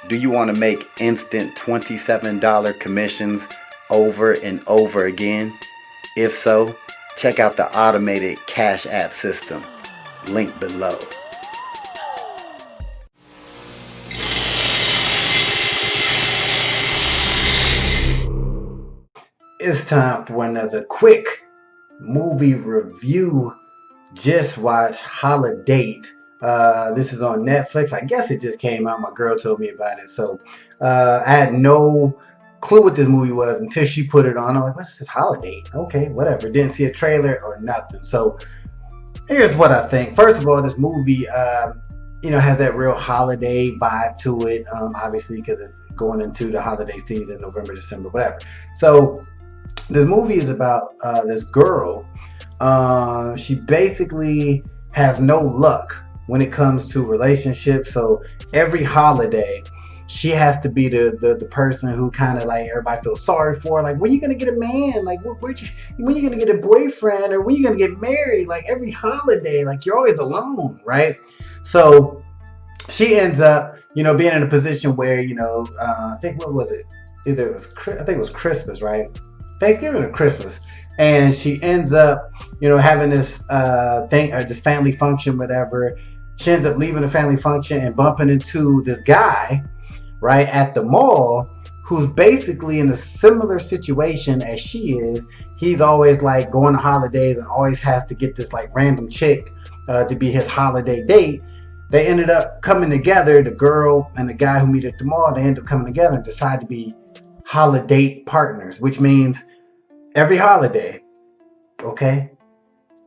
Do you want to make instant $27 commissions over and over again? If so, check out the automated Cash App system. Link below. It's time for another quick movie review. Just watched Holidate. This is on Netflix. I guess it just came out. My girl told me about it. So I had no clue what this movie was until she put it on. I'm like, what's this Holidate? Okay, whatever. Didn't see a trailer or nothing. So here's what I think. First of all, this movie, has that real holiday vibe to it. Obviously, because it's going into the holiday season, November, December, whatever. So this movie is about this girl. She basically has no luck when it comes to relationships. So every holiday, she has to be the person who kind of like everybody feels sorry for. Like, when are you gonna get a man? Like, when are you gonna get a boyfriend? Or when are you gonna get married? Like, every holiday, like, you're always alone, right? So she ends up, being in a position where, I think, what was it? I think it was Christmas, right? Thanksgiving or Christmas. And she ends up, having this thing, or this family function, whatever. She ends up leaving the family function and bumping into this guy, right, at the mall, who's basically in a similar situation as she is. He's always like going to holidays and always has to get this like random chick to be his holiday date. They ended up coming together, the girl and the guy who meet at the mall. They end up coming together and decide to be holiday partners, which means every holiday, okay,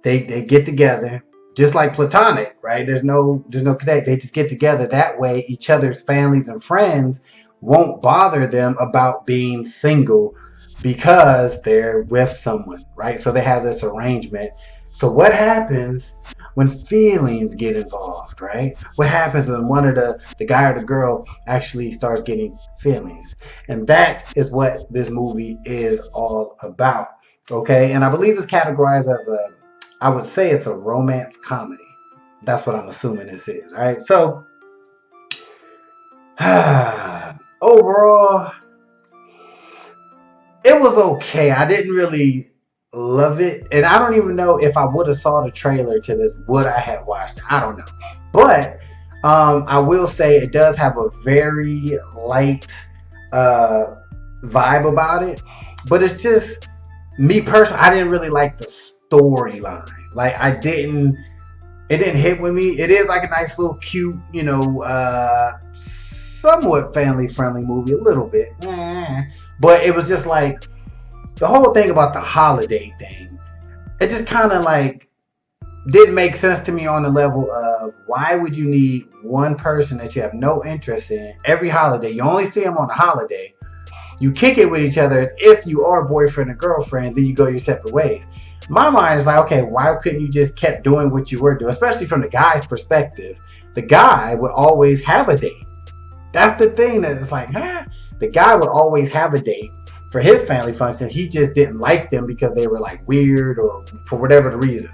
they get together, just like platonic, right? There's no connect. They just get together. That way each other's families and friends won't bother them about being single because they're with someone, right? So they have this arrangement. So what happens when feelings get involved, right? What happens when one of the guy or the girl actually starts getting feelings? And that is what this movie is all about, okay? And I believe it's categorized as I would say it's a romance comedy. That's what I'm assuming this is, right? So, overall, it was okay. I didn't really love it, and I don't even know if I would have saw the trailer to this, would I have watched it? I don't know. But I will say it does have a very light vibe about it. But it's just, me personally, I didn't really like the storyline. Like, it didn't hit with me. It is like a nice little cute, somewhat family friendly movie, a little bit. But it was just like, the whole thing about the holiday thing, it just kind of like didn't make sense to me on the level of, why would you need one person that you have no interest in every holiday? You only see them on the holiday. You kick it with each other as if you are boyfriend and girlfriend, then you go your separate ways. My mind is like, okay, why couldn't you just kept doing what you were doing? Especially from the guy's perspective. The guy would always have a date. That's the thing that it's like, the guy would always have a date for his family function. He just didn't like them because they were like weird or for whatever the reason.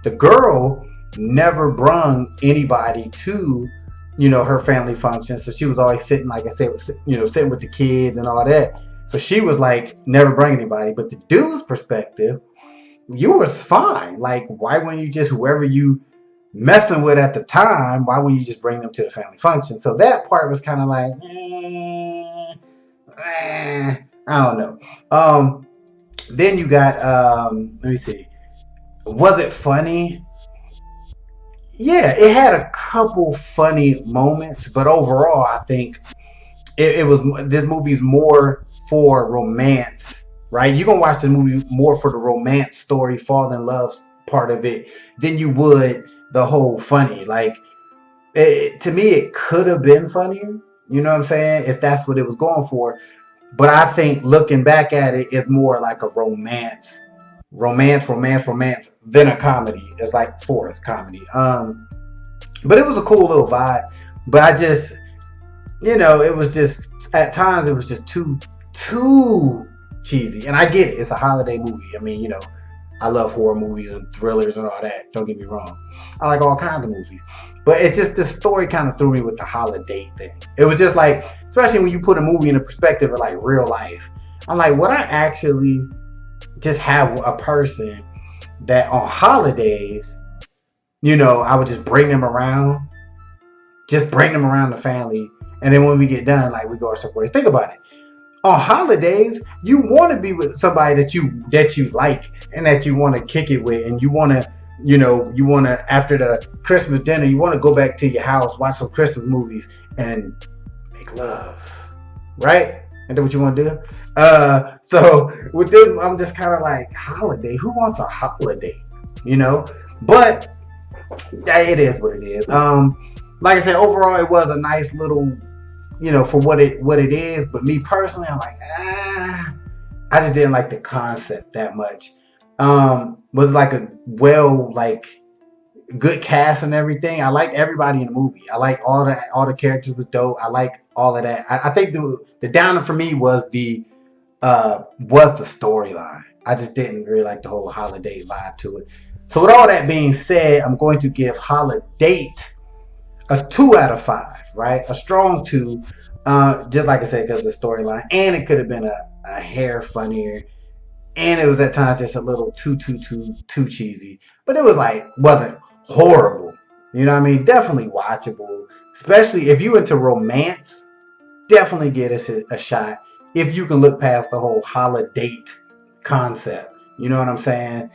The girl never brung anybody to, her family function. So she was always sitting, like I said, sitting with the kids and all that. So she was like, never bring anybody. But the dude's perspective, you was fine. Like, why wouldn't you just, whoever you messing with at the time, why wouldn't you just bring them to the family function? So that part was kind of like, I don't know. Then you got, let me see. Was it funny? Yeah, it had a couple funny moments, but overall, I think it was, this movie is more for romance, right? You're gonna watch the movie more for the romance story, fall in love part of it, than you would the whole funny. Like, to me, it could have been funnier. You know what I'm saying? If that's what it was going for. But I think looking back at it, it's more like a romance than a comedy. It's like fourth comedy. But it was a cool little vibe. But I just, it was just, at times it was just too cheesy. And I get it. It's a holiday movie. I mean, I love horror movies and thrillers and all that. Don't get me wrong. I like all kinds of movies. But it just, the story kind of threw me with the holiday thing. It was just like, especially when you put a movie in the perspective of like real life. I'm like, would I actually just have a person that on holidays, you know, I would just bring them around, the family, and then when we get done, like we go our separate ways. Think about it. On holidays, you want to be with somebody that you like and that you want to kick it with, and you want to, you know, you want to, after the Christmas dinner, you want to go back to your house, watch some Christmas movies, and make love, right? Isn't that what you want to do? So with this, I'm just kind of like, holiday. Who wants a holiday? You know, but it is what it is. Like I said, overall, it was a nice little, you know, for what it is. But me personally, I'm like, I just didn't like the concept that much. Was like a good cast and everything. I liked everybody in the movie. I liked all the characters was dope. I liked all of that. I think the downer for me was the storyline. I just didn't really like the whole holiday vibe to it. So with all that being said, I'm going to give Holidate a 2 out of 5, right? A strong 2. Just like I said, because of the storyline, and it could have been a hair funnier, and it was at times just a little too cheesy. But it was like, wasn't horrible. You know what I mean? Definitely watchable, especially if you into romance. Definitely get a shot if you can look past the whole Holidate concept. You know what I'm saying?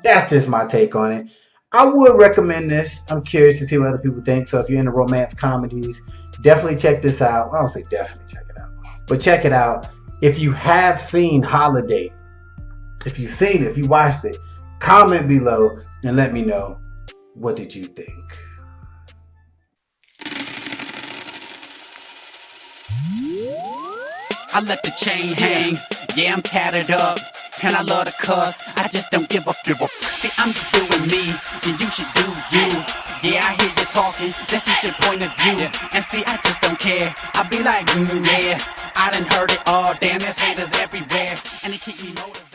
That's just my take on it. I would recommend this. I'm curious to see what other people think. So if you're into romance comedies, definitely check this out. I don't say definitely check it out, but check it out. If you have seen Holidate, if you've seen it, if you watched it, comment below and let me know, what did you think? I let the chain hang, yeah, I'm tattered up, and I love to cuss, I just don't give a. See, I'm just doing me, and you should do you. Yeah, I hear you talking, that's just your point of view. And see, I just don't care, I be like, yeah, I done heard it all, damn, there's haters everywhere, and they keep me motivated.